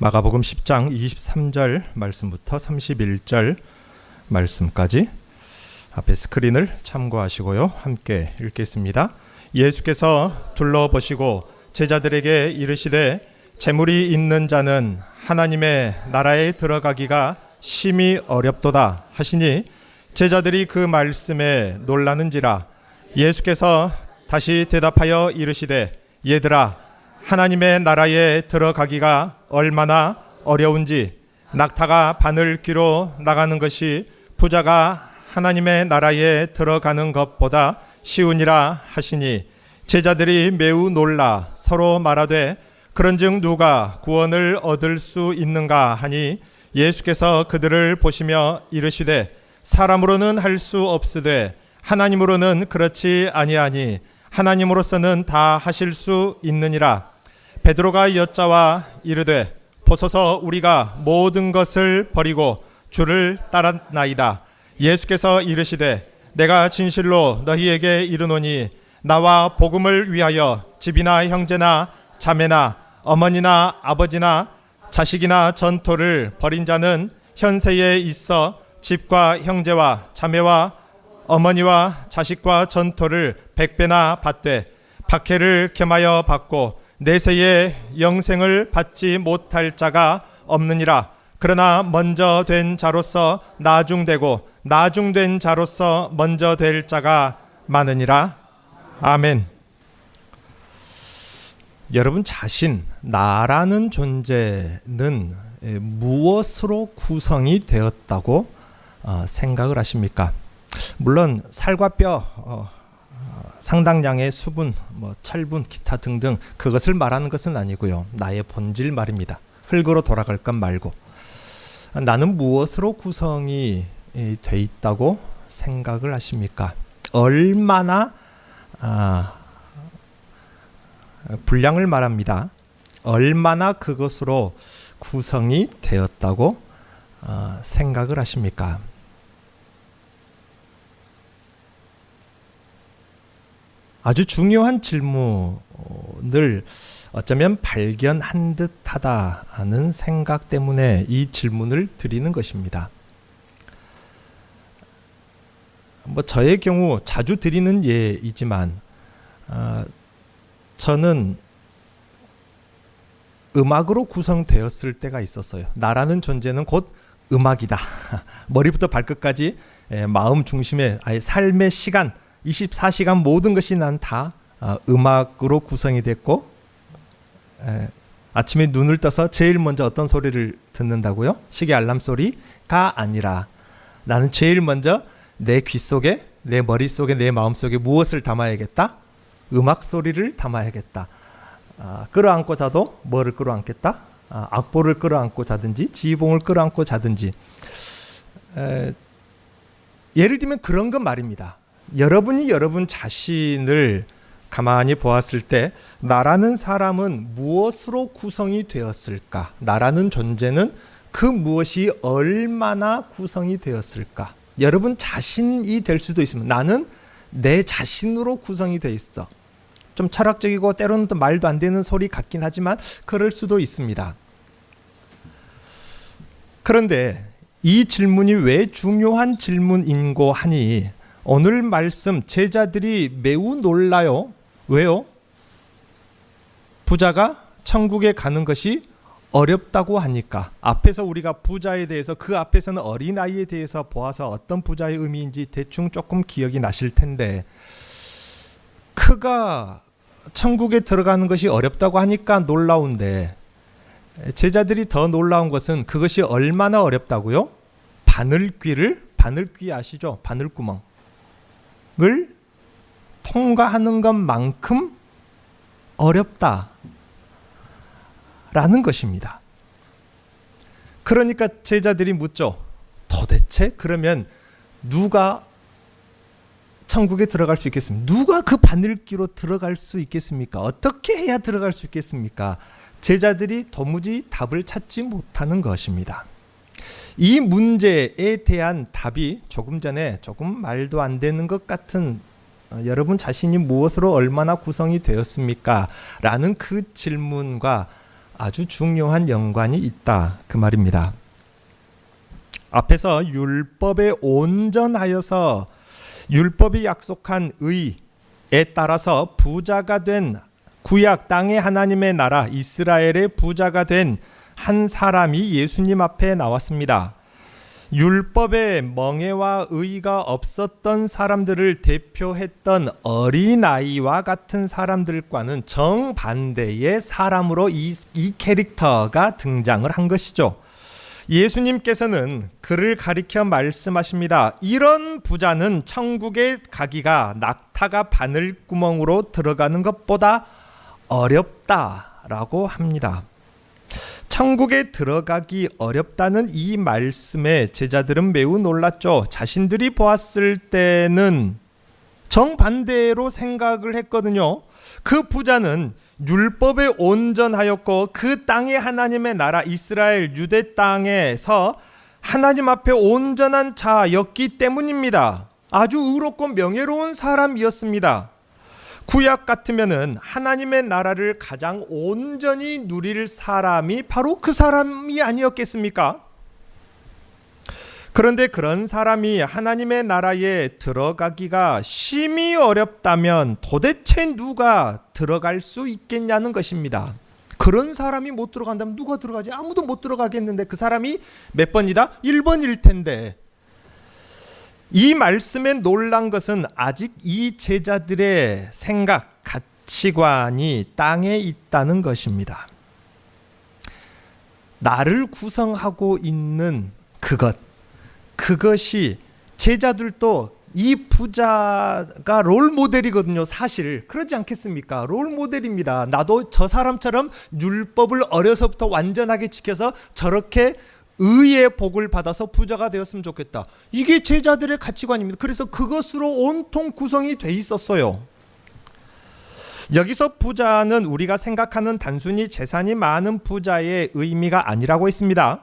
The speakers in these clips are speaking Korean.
마가복음 10장 23절 말씀부터 31절 말씀까지 앞에 스크린을 참고하시고요. 함께 읽겠습니다. 예수께서 둘러보시고 제자들에게 이르시되 재물이 있는 자는 하나님의 나라에 들어가기가 심히 어렵도다 하시니 제자들이 그 말씀에 놀라는지라. 예수께서 다시 대답하여 이르시되 얘들아, 하나님의 나라에 들어가기가 얼마나 어려운지 낙타가 바늘귀로 나가는 것이 부자가 하나님의 나라에 들어가는 것보다 쉬우니라 하시니 제자들이 매우 놀라 서로 말하되 그런즉 누가 구원을 얻을 수 있는가 하니 예수께서 그들을 보시며 이르시되 사람으로는 할 수 없으되 하나님으로는 그렇지 아니하니 하나님으로서는 다 하실 수 있느니라. 베드로가 여짜와 이르되 보소서 우리가 모든 것을 버리고 주를 따랐나이다. 예수께서 이르시되 내가 진실로 너희에게 이르노니 나와 복음을 위하여 집이나 형제나 자매나 어머니나 아버지나 자식이나 전토를 벌인 자는 현세에 있어 집과 형제와 자매와 어머니와 자식과 전토를 100배나 받되 박해를 겸하여 받고 내세의 영생을 받지 못할 자가 없느니라. 그러나 먼저 된 자로서 나중되고 나중된 자로서 먼저 될 자가 많으니라. 아멘. 여러분 자신, 나라는 존재는 무엇으로 구성이 되었다고 생각을 하십니까? 물론 살과 뼈, 상당량의 수분, 철분, 기타 등등 그것을 말하는 것은 아니고요. 나의 본질 말입니다. 흙으로 돌아갈 것 말고 나는 무엇으로 구성이 돼 있다고 생각을 하십니까? 얼마나 분량을 말합니다. 얼마나 그것으로 구성이 되었다고 생각을 하십니까? 아주 중요한 질문을 어쩌면 발견한 듯하다는 생각 때문에 이 질문을 드리는 것입니다. 저의 경우 자주 드리는 예이지만 저는 음악으로 구성되었을 때가 있었어요. 나라는 존재는 곧 음악이다. 머리부터 발끝까지 마음 중심에 아예 삶의 시간 24시간 모든 것이 난 다 음악으로 구성이 됐고 아침에 눈을 떠서 제일 먼저 어떤 소리를 듣는다고요? 시계 알람 소리가 아니라 나는 제일 먼저 내 귀 속에 내 머릿속에 내 마음속에 무엇을 담아야겠다? 음악 소리를 담아야겠다. 끌어안고 자도 뭐를 끌어안겠다? 악보를 끌어안고 자든지 지휘봉을 끌어안고 자든지 예를 들면 그런 것 말입니다. 여러분이 여러분 자신을 가만히 보았을 때 나라는 사람은 무엇으로 구성이 되었을까? 나라는 존재는 그 무엇이 얼마나 구성이 되었을까? 여러분 자신이 될 수도 있습니다. 나는 내 자신으로 구성이 되어 있어. 좀 철학적이고 때로는 또 말도 안 되는 소리 같긴 하지만 그럴 수도 있습니다. 그런데 이 질문이 왜 중요한 질문인고 하니 오늘 말씀 제자들이 매우 놀라요. 왜요? 부자가 천국에 가는 것이 어렵다고 하니까. 앞에서 우리가 부자에 대해서 그 앞에서는 어린아이에 대해서 보아서 어떤 부자의 의미인지 대충 조금 기억이 나실 텐데 그가 천국에 들어가는 것이 어렵다고 하니까 놀라운데 제자들이 더 놀라운 것은 그것이 얼마나 어렵다고요? 바늘귀 아시죠? 바늘구멍 을 통과하는 것만큼 어렵다라는 것입니다. 그러니까 제자들이 묻죠. 도대체 그러면 누가 천국에 들어갈 수 있겠습니까? 누가 그 바늘귀로 들어갈 수 있겠습니까? 어떻게 해야 들어갈 수 있겠습니까? 제자들이 도무지 답을 찾지 못하는 것입니다. 이 문제에 대한 답이 조금 전에 조금 말도 안 되는 것 같은 여러분 자신이 무엇으로 얼마나 구성이 되었습니까? 라는 그 질문과 아주 중요한 연관이 있다 그 말입니다. 앞에서 율법에 온전하여서 율법이 약속한 의에 따라서 부자가 된 구약 땅의 하나님의 나라 이스라엘의 부자가 된 한 사람이 예수님 앞에 나왔습니다. 율법에 멍에와 의가 없었던 사람들을 대표했던 어린아이와 같은 사람들과는 정반대의 사람으로 이 캐릭터가 등장을 한 것이죠. 예수님께서는 그를 가리켜 말씀하십니다. 이런 부자는 천국에 가기가 낙타가 바늘구멍으로 들어가는 것보다 어렵다라고 합니다. 천국에 들어가기 어렵다는 이 말씀에 제자들은 매우 놀랐죠. 자신들이 보았을 때는 정반대로 생각을 했거든요. 그 부자는 율법에 온전하였고 그 땅에 하나님의 나라 이스라엘 유대 땅에서 하나님 앞에 온전한 자였기 때문입니다. 아주 의롭고 명예로운 사람이었습니다. 구약 같으면은 하나님의 나라를 가장 온전히 누릴 사람이 바로 그 사람이 아니었겠습니까? 그런데 그런 사람이 하나님의 나라에 들어가기가 심히 어렵다면 도대체 누가 들어갈 수 있겠냐는 것입니다. 그런 사람이 못 들어간다면 누가 들어가지? 아무도 못 들어가겠는데 그 사람이 몇 번이다? 1번일 텐데. 이 말씀에 놀란 것은 아직 이 제자들의 생각, 가치관이 땅에 있다는 것입니다. 나를 구성하고 있는 그것이 제자들도 이 부자가 롤 모델이거든요. 사실 그러지 않겠습니까? 롤 모델입니다. 나도 저 사람처럼 율법을 어려서부터 완전하게 지켜서 저렇게 의의 복을 받아서 부자가 되었으면 좋겠다. 이게 제자들의 가치관입니다. 그래서 그것으로 온통 구성이 돼 있었어요. 여기서 부자는 우리가 생각하는 단순히 재산이 많은 부자의 의미가 아니라고 했습니다.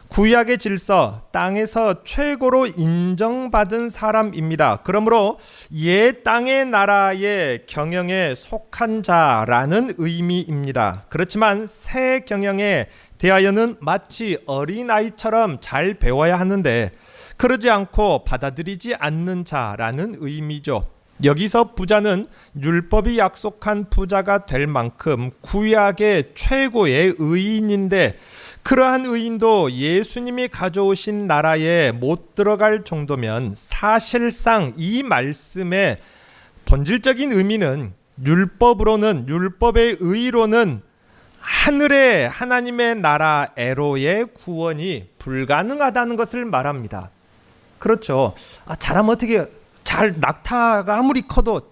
구약의 질서, 땅에서 최고로 인정받은 사람입니다. 그러므로 옛 땅의 나라의 경영에 속한 자라는 의미입니다. 그렇지만 새 경영에 대하여는 마치 어린아이처럼 잘 배워야 하는데 그러지 않고 받아들이지 않는 자라는 의미죠. 여기서 부자는 율법이 약속한 부자가 될 만큼 구약의 최고의 의인인데 그러한 의인도 예수님이 가져오신 나라에 못 들어갈 정도면 사실상 이 말씀의 본질적인 의미는 율법의 의로는 하늘의 하나님의 나라애로의 구원이 불가능하다는 것을 말합니다. 그렇죠. 잘하면 어떻게 낙타가 아무리 커도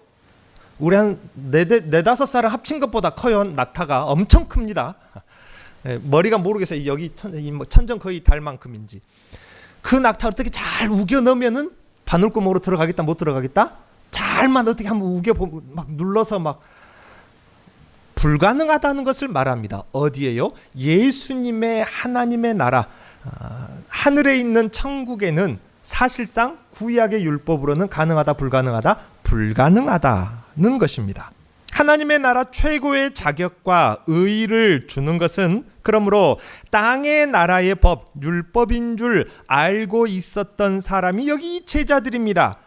우리 한 네다섯 살을 합친 것보다 커요. 낙타가 엄청 큽니다. 머리가 모르겠어요. 여기 천정 거의 달 만큼인지. 그 낙타 어떻게 잘 우겨 넣으면은 바늘구멍으로 들어가겠다 못 들어가겠다? 잘만 어떻게 한번 우겨 막 눌러서 막 불가능하다는 것을 말합니다. 어디에요? 예수님의 하나님의 나라 하늘에 있는 천국에는 사실상 구약의 율법으로는 가능하다 불가능하다? 불가능하다는 것입니다. 하나님의 나라 최고의 자격과 의의를 주는 것은 그러므로 땅의 나라의 법, 율법인 줄 알고 있었던 사람이 여기 제자들입니다.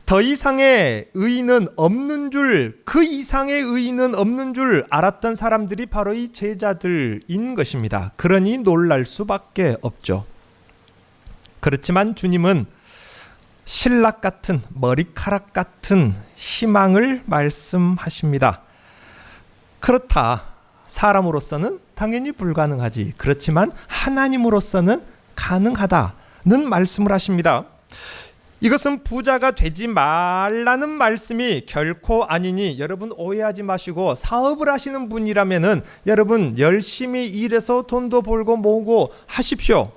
더 이상의 의의는 없는 줄, 그 이상의 의의는 없는 줄 알았던 사람들이 바로 이 제자들인 것입니다. 그러니 놀랄 수밖에 없죠. 그렇지만 주님은 신락 같은 머리카락 같은 희망을 말씀하십니다. 그렇다. 사람으로서는 당연히 불가능하지. 그렇지만 하나님으로서는 가능하다는 말씀을 하십니다. 이것은 부자가 되지 말라는 말씀이 결코 아니니 여러분 오해하지 마시고 사업을 하시는 분이라면은 여러분 열심히 일해서 돈도 벌고 모으고 하십시오.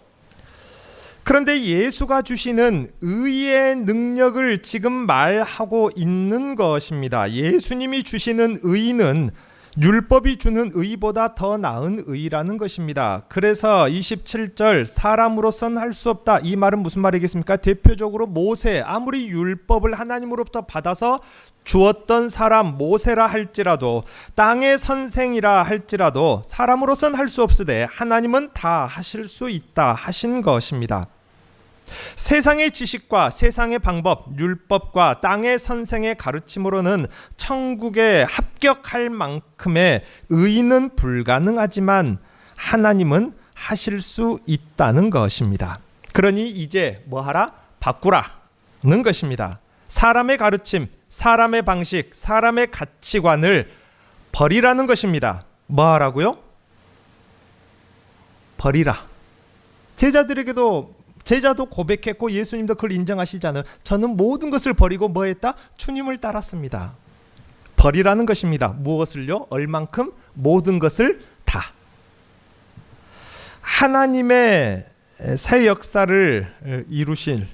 그런데 예수가 주시는 의의 능력을 지금 말하고 있는 것입니다. 예수님이 주시는 의는 율법이 주는 의보다 더 나은 의라는 것입니다. 그래서 27절 사람으로서는 할 수 없다. 이 말은 무슨 말이겠습니까? 대표적으로 모세, 아무리 율법을 하나님으로부터 받아서 주었던 사람 모세라 할지라도, 땅의 선생이라 할지라도 사람으로서는 할 수 없으되 하나님은 다 하실 수 있다 하신 것입니다. 세상의 지식과 세상의 방법, 율법과 땅의 선생의 가르침으로는 천국에 합격할 만큼의 의는 불가능하지만 하나님은 하실 수 있다는 것입니다. 그러니 이제 뭐하라? 바꾸라는 것입니다. 사람의 가르침, 사람의 방식, 사람의 가치관을 버리라는 것입니다. 뭐하라고요? 버리라. 제자도 고백했고 예수님도 그걸 인정하시잖아요. 저는 모든 것을 버리고 뭐 했다? 주님을 따랐습니다. 버리라는 것입니다. 무엇을요? 얼만큼? 모든 것을 다. 하나님의 새 역사를 이루실,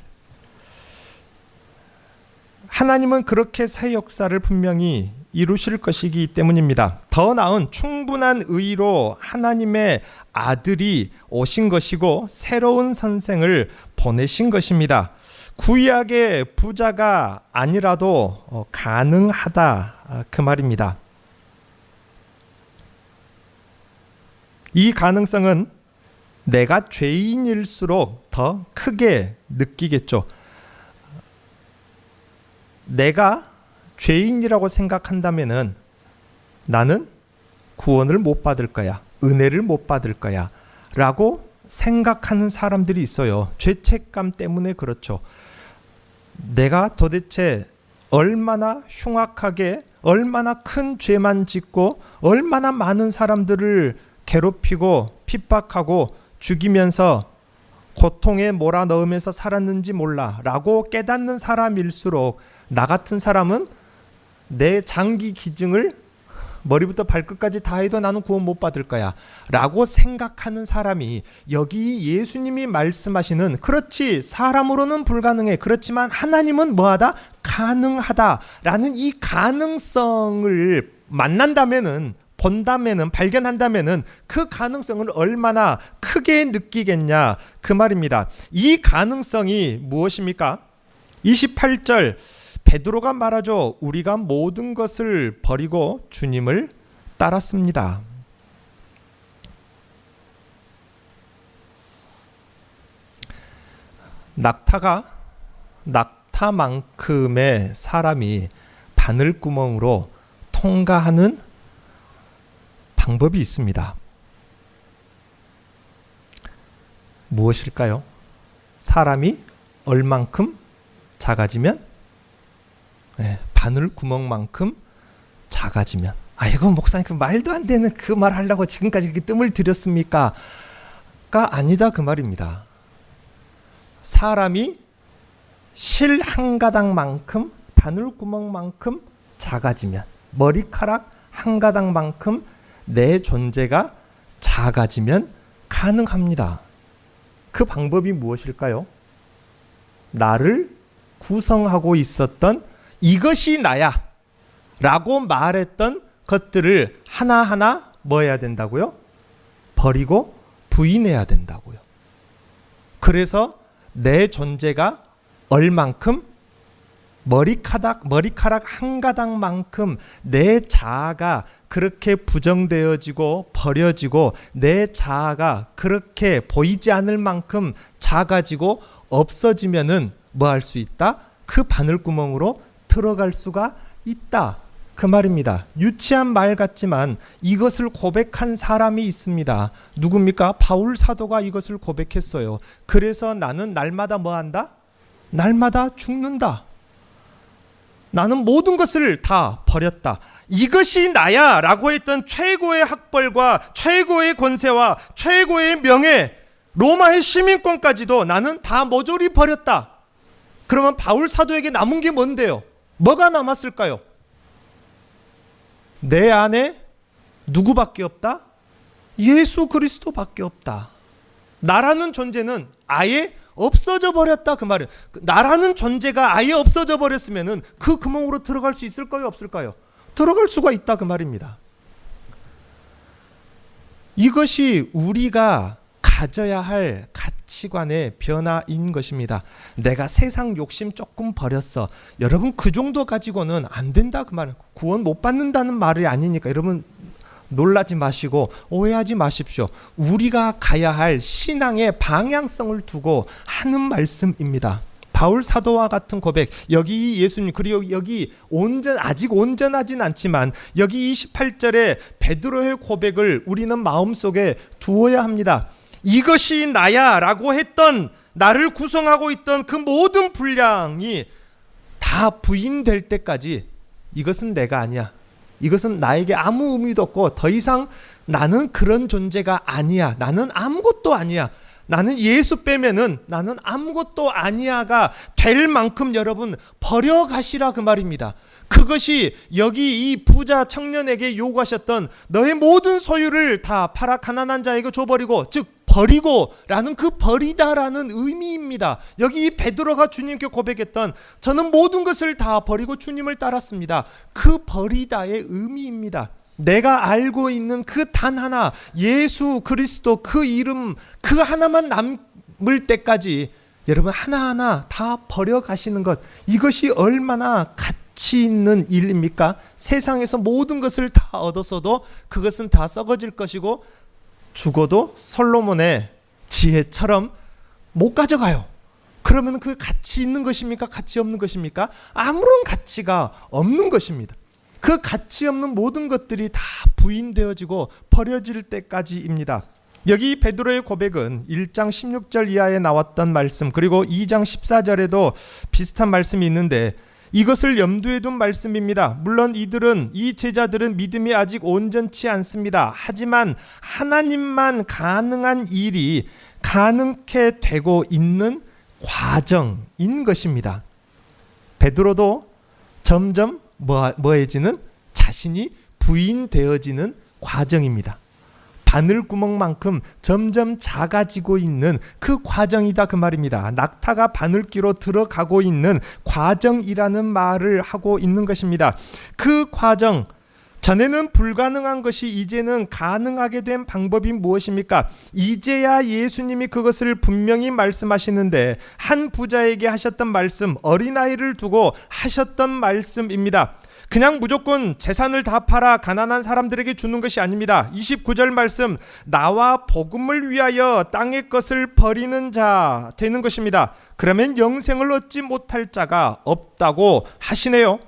하나님은 그렇게 새 역사를 분명히 이루실 것이기 때문입니다. 더 나은 충분한 의로 하나님의 아들이 오신 것이고 새로운 선생을 보내신 것입니다. 구약의 부자가 아니라도 가능하다 그 말입니다. 이 가능성은 내가 죄인일수록 더 크게 느끼겠죠. 내가 죄인이라고 생각한다면은 나는 구원을 못 받을 거야, 은혜를 못 받을 거야 라고 생각하는 사람들이 있어요. 죄책감 때문에 그렇죠. 내가 도대체 얼마나 흉악하게, 얼마나 큰 죄만 짓고 얼마나 많은 사람들을 괴롭히고 핍박하고 죽이면서 고통에 몰아넣으면서 살았는지 몰라 라고 깨닫는 사람일수록 나 같은 사람은 내 장기 기증을 머리부터 발끝까지 다 해도 나는 구원 못 받을 거야 라고 생각하는 사람이, 여기 예수님이 말씀하시는 그렇지 사람으로는 불가능해, 그렇지만 하나님은 뭐하다? 가능하다 라는 이 가능성을 만난다면은, 본다면은, 발견한다면은 그 가능성을 얼마나 크게 느끼겠냐 그 말입니다. 이 가능성이 무엇입니까? 28절 베드로가 말하죠. 우리가 모든 것을 버리고 주님을 따랐습니다. 낙타만큼의 사람이 바늘구멍으로 통과하는 방법이 있습니다. 무엇일까요? 사람이 얼만큼 작아지면? 바늘구멍만큼 작아지면. 아이고 목사님 그 말도 안 되는 그 말 하려고 지금까지 그렇게 뜸을 들였습니까? 가 아니다 그 말입니다. 사람이 실 한 가닥만큼, 바늘구멍만큼 작아지면, 머리카락 한 가닥만큼 내 존재가 작아지면 가능합니다. 그 방법이 무엇일까요? 나를 구성하고 있었던 이것이 나야 라고 말했던 것들을 하나하나 뭐 해야 된다고요? 버리고 부인해야 된다고요. 그래서 내 존재가 얼만큼, 머리카락 한 가닥만큼 내 자아가 그렇게 부정되어지고 버려지고 내 자아가 그렇게 보이지 않을 만큼 작아지고 없어지면은 뭐 할 수 있다? 그 바늘구멍으로 들어갈 수가 있다 그 말입니다. 유치한 말 같지만 이것을 고백한 사람이 있습니다. 누굽니까? 바울 사도가 이것을 고백했어요. 그래서 나는 날마다 뭐 한다? 날마다 죽는다. 나는 모든 것을 다 버렸다. 이것이 나야 라고 했던 최고의 학벌과 최고의 권세와 최고의 명예, 로마의 시민권까지도 나는 다 모조리 버렸다. 그러면 바울 사도에게 남은 게 뭔데요? 뭐가 남았을까요? 내 안에 누구밖에 없다? 예수 그리스도밖에 없다. 나라는 존재는 아예 없어져 버렸다 그 말이에요. 나라는 존재가 아예 없어져 버렸으면은 그 구멍으로 들어갈 수 있을까요? 없을까요? 들어갈 수가 있다 그 말입니다. 이것이 우리가 가져야 할 가치관의 변화인 것입니다. 내가 세상 욕심 조금 버렸어. 여러분 그 정도 가지고는 안 된다 그 말은, 구원 못 받는다는 말이 아니니까 여러분 놀라지 마시고 오해하지 마십시오. 우리가 가야 할 신앙의 방향성을 두고 하는 말씀입니다. 바울 사도와 같은 고백, 여기 예수님, 그리고 여기 아직 온전하진 않지만 여기 28절에 베드로의 고백을 우리는 마음속에 두어야 합니다. 이것이 나야 라고 했던, 나를 구성하고 있던 그 모든 분량이 다 부인될 때까지 이것은 내가 아니야, 이것은 나에게 아무 의미도 없고 더 이상 나는 그런 존재가 아니야, 나는 아무것도 아니야, 나는 예수 빼면은 나는 아무것도 아니야가 될 만큼 여러분 버려가시라 그 말입니다. 그것이 여기 이 부자 청년에게 요구하셨던 너의 모든 소유를 다 팔아 가난한 자에게 줘버리고, 즉 버리고 라는 그 버리다라는 의미입니다. 여기 이 베드로가 주님께 고백했던 저는 모든 것을 다 버리고 주님을 따랐습니다. 그 버리다의 의미입니다. 내가 알고 있는 그 단 하나, 예수 그리스도 그 이름, 그 하나만 남을 때까지 여러분 하나하나 다 버려가시는 것, 이것이 얼마나 가치 있는 일입니까? 세상에서 모든 것을 다 얻었어도 그것은 다 썩어질 것이고 죽어도 솔로몬의 지혜처럼 못 가져가요. 그러면 그 가치 있는 것입니까? 가치 없는 것입니까? 아무런 가치가 없는 것입니다. 그 가치 없는 모든 것들이 다 부인되어지고 버려질 때까지입니다. 여기 베드로의 고백은 1장 16절 이하에 나왔던 말씀, 그리고 2장 14절에도 비슷한 말씀이 있는데 이것을 염두에 둔 말씀입니다. 물론 이 제자들은 믿음이 아직 온전치 않습니다. 하지만 하나님만 가능한 일이 가능케 되고 있는 과정인 것입니다. 베드로도 점점 뭐해지는, 자신이 부인되어지는 과정입니다. 바늘구멍만큼 점점 작아지고 있는 그 과정이다 그 말입니다. 낙타가 바늘귀로 들어가고 있는 과정이라는 말을 하고 있는 것입니다. 그 과정, 전에는 불가능한 것이 이제는 가능하게 된 방법이 무엇입니까? 이제야 예수님이 그것을 분명히 말씀하시는데, 한 부자에게 하셨던 말씀, 어린아이를 두고 하셨던 말씀입니다. 그냥 무조건 재산을 다 팔아 가난한 사람들에게 주는 것이 아닙니다. 29절 말씀, 나와 복음을 위하여 땅의 것을 버리는 자 되는 것입니다. 그러면 영생을 얻지 못할 자가 없다고 하시네요.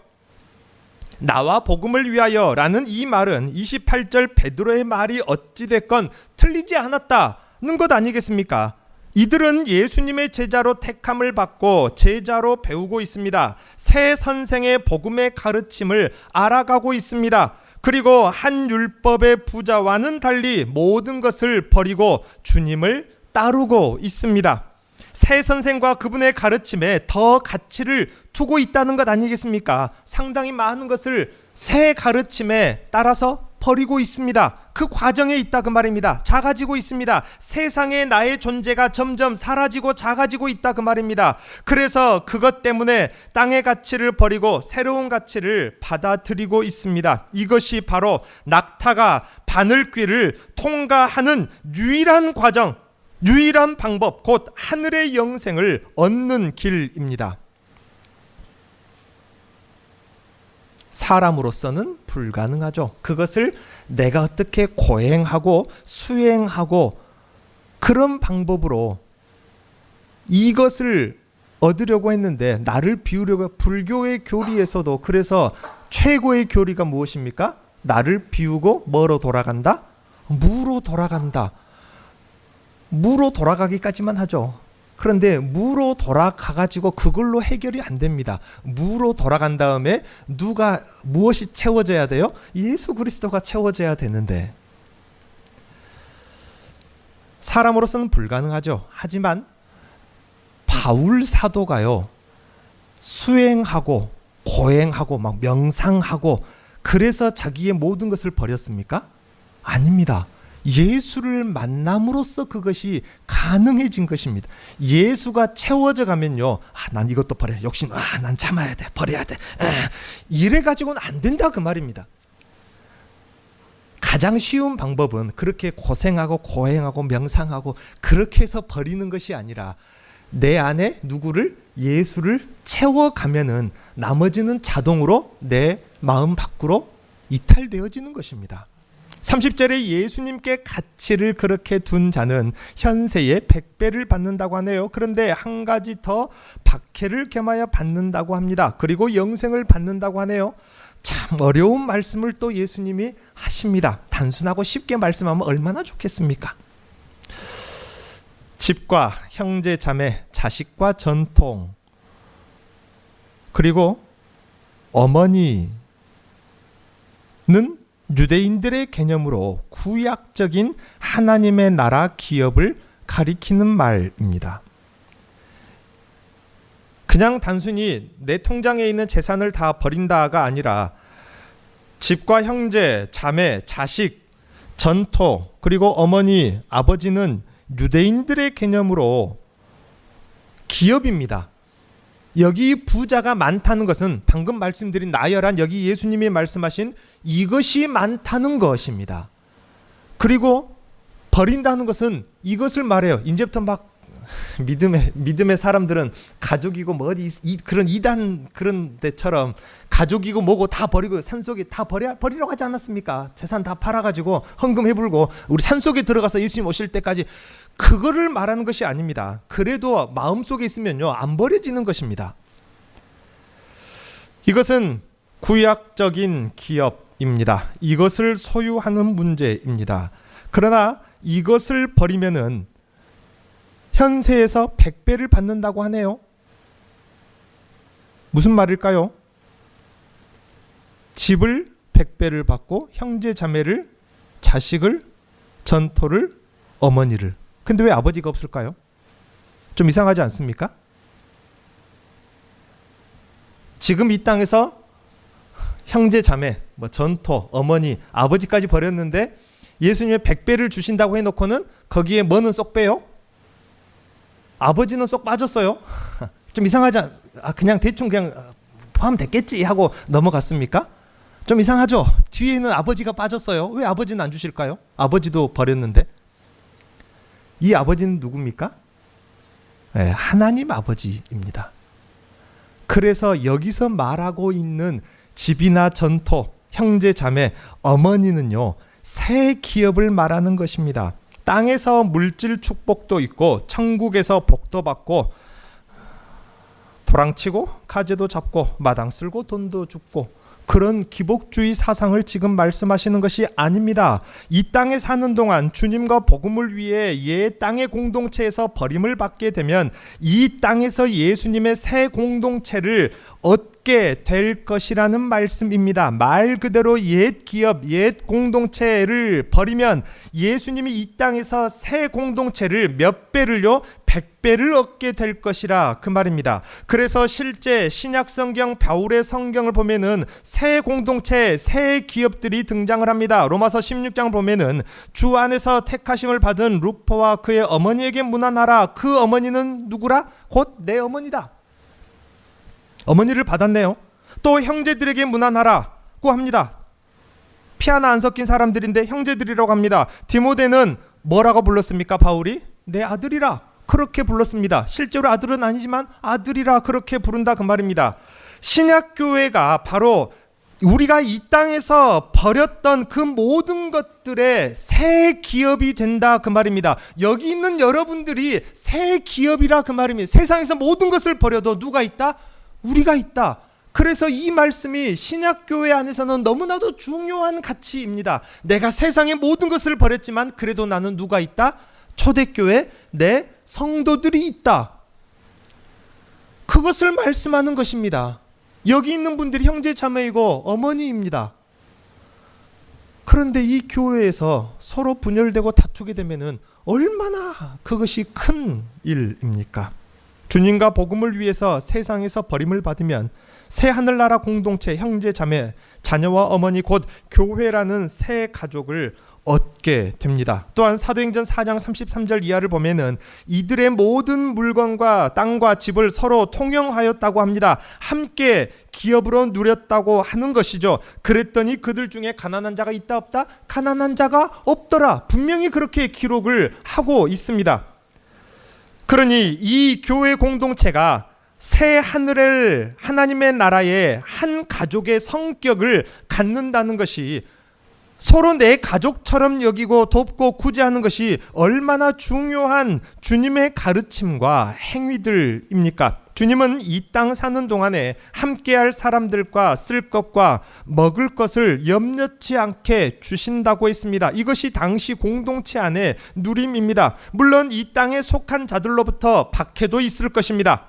나와 복음을 위하여 라는 이 말은 28절 베드로의 말이 어찌됐건 틀리지 않았다는 것 아니겠습니까? 이들은 예수님의 제자로 택함을 받고 제자로 배우고 있습니다. 새 선생의 복음의 가르침을 알아가고 있습니다. 그리고 한 율법의 부자와는 달리 모든 것을 버리고 주님을 따르고 있습니다. 새 선생과 그분의 가르침에 더 가치를 두고 있다는 것 아니겠습니까? 상당히 많은 것을 새 가르침에 따라서 버리고 있습니다. 그 과정에 있다 그 말입니다. 작아지고 있습니다. 세상에 나의 존재가 점점 사라지고 작아지고 있다 그 말입니다. 그래서 그것 때문에 땅의 가치를 버리고 새로운 가치를 받아들이고 있습니다. 이것이 바로 낙타가 바늘귀를 통과하는 유일한 과정, 유일한 방법, 곧 하늘의 영생을 얻는 길입니다. 사람으로서는 불가능하죠. 그것을 내가 어떻게 고행하고 수행하고 그런 방법으로 이것을 얻으려고 했는데, 나를 비우려고, 불교의 교리에서도 그래서 최고의 교리가 무엇입니까? 나를 비우고 뭐로 돌아간다? 무로 돌아간다. 무로 돌아가기까지만 하죠. 그런데 무로 돌아가가지고 그걸로 해결이 안 됩니다. 무로 돌아간 다음에 무엇이 채워져야 돼요? 예수 그리스도가 채워져야 되는데, 사람으로서는 불가능하죠. 하지만 바울 사도가요, 수행하고 고행하고 막 명상하고 그래서 자기의 모든 것을 버렸습니까? 아닙니다. 예수를 만남으로써 그것이 가능해진 것입니다. 예수가 채워져 가면요, 난 이것도 버려야, 욕심, 난 참아야 돼, 버려야 돼, 이래 가지고는 안 된다 그 말입니다. 가장 쉬운 방법은 그렇게 고생하고 고행하고 명상하고 그렇게 해서 버리는 것이 아니라 내 안에 누구를 예수를 채워가면은 나머지는 자동으로 내 마음 밖으로 이탈되어지는 것입니다. 30절에 예수님께 가치를 그렇게 둔 자는 현세에 100배를 받는다고 하네요. 그런데 한 가지 더 박해를 겸하여 받는다고 합니다. 그리고 영생을 받는다고 하네요. 참 어려운 말씀을 또 예수님이 하십니다. 단순하고 쉽게 말씀하면 얼마나 좋겠습니까? 집과 형제 자매, 자식과 전통, 그리고 어머니는 유대인들의 개념으로 구약적인 하나님의 나라 기업을 가리키는 말입니다. 그냥 단순히 내 통장에 있는 재산을 다 버린다가 아니라 집과 형제, 자매, 자식, 전토, 그리고 어머니, 아버지는 유대인들의 개념으로 기업입니다. 여기 부자가 많다는 것은 방금 말씀드린 나열한 여기 예수님이 말씀하신 이것이 많다는 것입니다. 그리고 버린다는 것은 이것을 말해요. 이제부터 막 믿음의 사람들은 가족이고 뭐 어디 그런 이단 그런 데처럼 가족이고 뭐고 다 버리고 산속에 다 버리라고 하지 않았습니까? 재산 다 팔아가지고 헌금 해불고 우리 산속에 들어가서 예수님 오실 때까지 그거를 말하는 것이 아닙니다. 그래도 마음속에 있으면요 안 버려지는 것입니다. 이것은 구약적인 기업입니다. 이것을 소유하는 문제입니다. 그러나 이것을 버리면은 현세에서 100배를 받는다고 하네요. 무슨 말일까요? 집을 100배를 받고 형제 자매를, 자식을, 전토를, 어머니를. 근데 왜 아버지가 없을까요? 좀 이상하지 않습니까? 지금 이 땅에서 형제 자매, 뭐 전토, 어머니, 아버지까지 버렸는데 예수님의 100배를 주신다고 해놓고는 거기에 뭐는 쏙 빼요? 아버지는 쏙 빠졌어요. 좀 이상하지 그냥 대충 그냥 포함됐겠지 하고 넘어갔습니까? 좀 이상하죠? 뒤에는 아버지가 빠졌어요. 왜 아버지는 안 주실까요? 아버지도 버렸는데. 이 아버지는 누굽니까? 네, 하나님 아버지입니다. 그래서 여기서 말하고 있는 집이나 전토, 형제 자매, 어머니는요 새 기업을 말하는 것입니다. 땅에서 물질 축복도 있고 천국에서 복도 받고 도랑치고 가재도 잡고 마당 쓸고 돈도 줍고 그런 기복주의 사상을 지금 말씀하시는 것이 아닙니다. 이 땅에 사는 동안 주님과 복음을 위해 옛 땅의 공동체에서 버림을 받게 되면 이 땅에서 예수님의 새 공동체를 얻게 될 것이라는 말씀입니다. 말 그대로 옛 기업, 옛 공동체를 버리면 예수님이 이 땅에서 새 공동체를 몇 배를요? 100배를 얻게 될 것이라 그 말입니다. 그래서 실제 신약 성경 바울의 성경을 보면은 새 공동체, 새 기업들이 등장을 합니다. 로마서 16장 보면은 주 안에서 택하심을 받은 루포와 그의 어머니에게 문안하라. 그 어머니는 누구라? 곧 내 어머니다. 어머니를 받았네요. 또 형제들에게 문안하라고 합니다. 피 하나 안 섞인 사람들인데 형제들이라고 합니다. 디모데는 뭐라고 불렀습니까? 바울이 내 아들이라 그렇게 불렀습니다. 실제로 아들은 아니지만 아들이라 그렇게 부른다 그 말입니다. 신약교회가 바로 우리가 이 땅에서 버렸던 그 모든 것들의 새 기업이 된다 그 말입니다. 여기 있는 여러분들이 새 기업이라 그 말입니다. 세상에서 모든 것을 버려도 누가 있다? 우리가 있다. 그래서 이 말씀이 신약교회 안에서는 너무나도 중요한 가치입니다. 내가 세상의 모든 것을 버렸지만 그래도 나는 누가 있다? 초대교회 내 성도들이 있다. 그것을 말씀하는 것입니다. 여기 있는 분들이 형제 자매이고 어머니입니다. 그런데 이 교회에서 서로 분열되고 다투게 되면은 얼마나 그것이 큰 일입니까? 주님과 복음을 위해서 세상에서 버림을 받으면 새 하늘나라 공동체, 형제 자매, 자녀와 어머니 곧 교회라는 새 가족을 얻게 됩니다. 또한 사도행전 4장 33절 이하를 보면은 이들의 모든 물건과 땅과 집을 서로 통용하였다고 합니다. 함께 기업으로 누렸다고 하는 것이죠. 그랬더니 그들 중에 가난한 자가 있다 없다? 가난한 자가 없더라. 분명히 그렇게 기록을 하고 있습니다. 그러니 이 교회 공동체가 새 하늘을 하나님의 나라의 한 가족의 성격을 갖는다는 것이, 서로 내 가족처럼 여기고 돕고 구제하는 것이 얼마나 중요한 주님의 가르침과 행위들입니까? 주님은 이 땅 사는 동안에 함께할 사람들과 쓸 것과 먹을 것을 염려치 않게 주신다고 했습니다. 이것이 당시 공동체 안의 누림입니다. 물론 이 땅에 속한 자들로부터 박해도 있을 것입니다.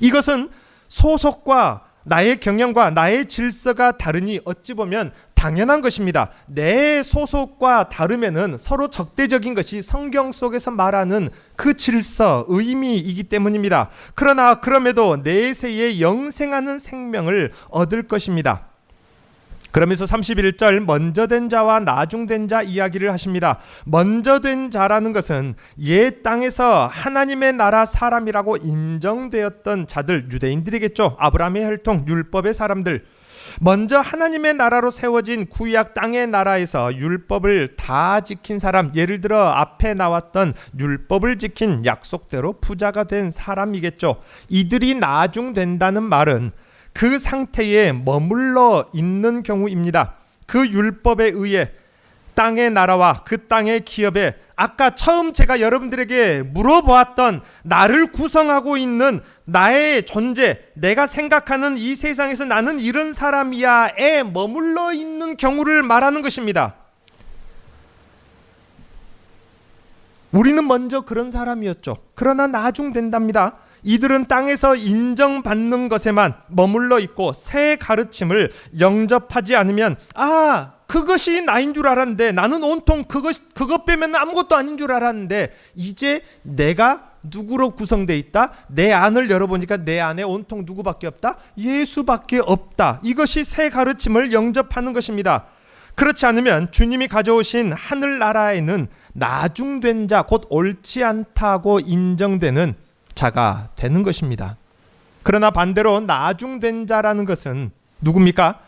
이것은 소속과 나의 경영과 나의 질서가 다르니 어찌 보면 당연한 것입니다. 내 소속과 다르면은 서로 적대적인 것이 성경 속에서 말하는 그 질서, 의미이기 때문입니다. 그러나 그럼에도 내세에 영생하는 생명을 얻을 것입니다. 그러면서 31절 먼저 된 자와 나중된 자 이야기를 하십니다. 먼저 된 자라는 것은 옛 땅에서 하나님의 나라 사람이라고 인정되었던 자들, 유대인들이겠죠. 아브라함의 혈통, 율법의 사람들. 먼저 하나님의 나라로 세워진 구약 땅의 나라에서 율법을 다 지킨 사람, 예를 들어 앞에 나왔던 율법을 지킨 약속대로 부자가 된 사람이겠죠. 이들이 나중된다는 말은 그 상태에 머물러 있는 경우입니다. 그 율법에 의해 땅의 나라와 그 땅의 기업에 아까 처음 제가 여러분들에게 물어보았던 나를 구성하고 있는 나의 존재, 내가 생각하는 이 세상에서 나는 이런 사람이야에 머물러 있는 경우를 말하는 것입니다. 우리는 먼저 그런 사람이었죠. 그러나 나중된답니다. 이들은 땅에서 인정받는 것에만 머물러 있고 새 가르침을 영접하지 않으면 그것이 나인 줄 알았는데, 나는 온통 그것 빼면 아무것도 아닌 줄 알았는데, 이제 내가 누구로 구성되어 있다? 내 안을 열어보니까 내 안에 온통 누구밖에 없다? 예수밖에 없다. 이것이 새 가르침을 영접하는 것입니다. 그렇지 않으면 주님이 가져오신 하늘나라에는 나중된 자, 곧 옳지 않다고 인정되는 자가 되는 것입니다. 그러나 반대로 나중된 자라는 것은 누굽니까?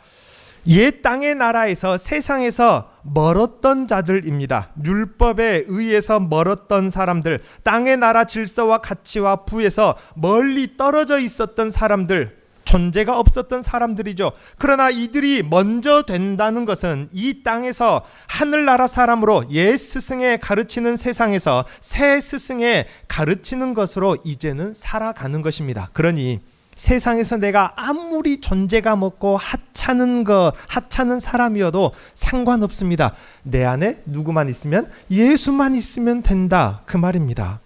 옛 땅의 나라에서, 세상에서 멀었던 자들입니다. 율법에 의해서 멀었던 사람들, 땅의 나라 질서와 가치와 부에서 멀리 떨어져 있었던 사람들, 존재가 없었던 사람들이죠. 그러나 이들이 먼저 된다는 것은 이 땅에서 하늘나라 사람으로 옛 스승에 가르치는 세상에서 새 스승에 가르치는 것으로 이제는 살아가는 것입니다. 그러니 세상에서 내가 아무리 존재감 없고 하찮은 사람이어도 상관없습니다. 내 안에 누구만 있으면, 예수만 있으면 된다, 그 말입니다.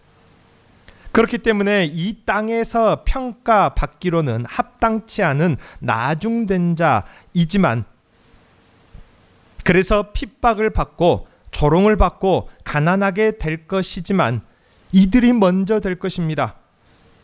그렇기 때문에 이 땅에서 평가받기로는 합당치 않은 나중된 자이지만, 그래서 핍박을 받고 조롱을 받고 가난하게 될 것이지만 이들이 먼저 될 것입니다.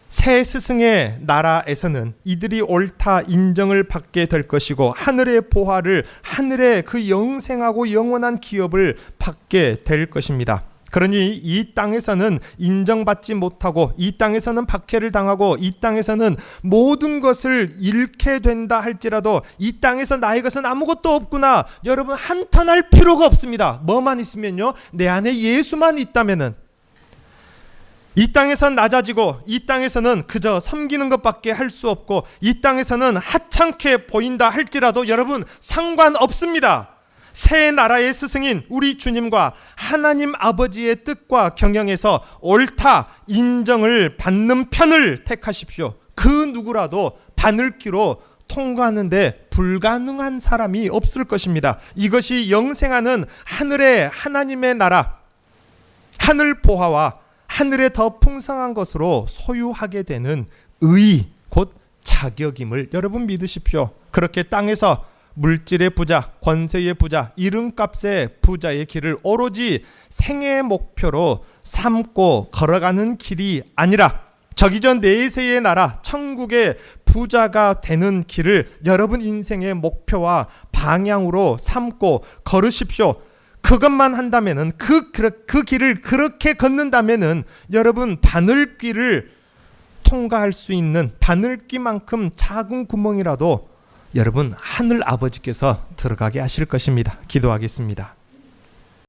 새 스승의 나라에서는 이들이 옳다 인정을 받게 될 것이고, 하늘의 보화를, 하늘의 그 영생하고 영원한 기업을 받게 될 것입니다. 그러니 이 땅에서는 인정받지 못하고, 이 땅에서는 박해를 당하고, 이 땅에서는 모든 것을 잃게 된다 할지라도 이 땅에서 나의 것은 아무것도 없구나, 여러분 한탄할 필요가 없습니다. 뭐만 있으면요, 내 안에 예수만 있다면은 이 땅에선 낮아지고, 이 땅에서는 그저 섬기는 것밖에 할 수 없고, 이 땅에서는 하찮게 보인다 할지라도 여러분 상관없습니다. 새 나라의 스승인 우리 주님과 하나님 아버지의 뜻과 경영에서 옳다 인정을 받는 편을 택하십시오. 그 누구라도 바늘기로 통과하는데 불가능한 사람이 없을 것입니다. 이것이 영생하는 하늘의 하나님의 나라, 하늘 보화와 하늘에 더 풍성한 것으로 소유하게 되는 의, 곧 자격임을 여러분 믿으십시오. 그렇게 땅에서 물질의 부자, 권세의 부자, 이름값의 부자의 길을 오로지 생애의 목표로 삼고 걸어가는 길이 아니라 저기 전 내세의 나라 천국의 부자가 되는 길을 여러분 인생의 목표와 방향으로 삼고 걸으십시오. 그것만 한다면은 그 길을 그렇게 걷는다면은 여러분 바늘귀를 통과할 수 있는 바늘귀만큼 작은 구멍이라도 여러분 하늘 아버지께서 들어가게 하실 것입니다. 기도하겠습니다.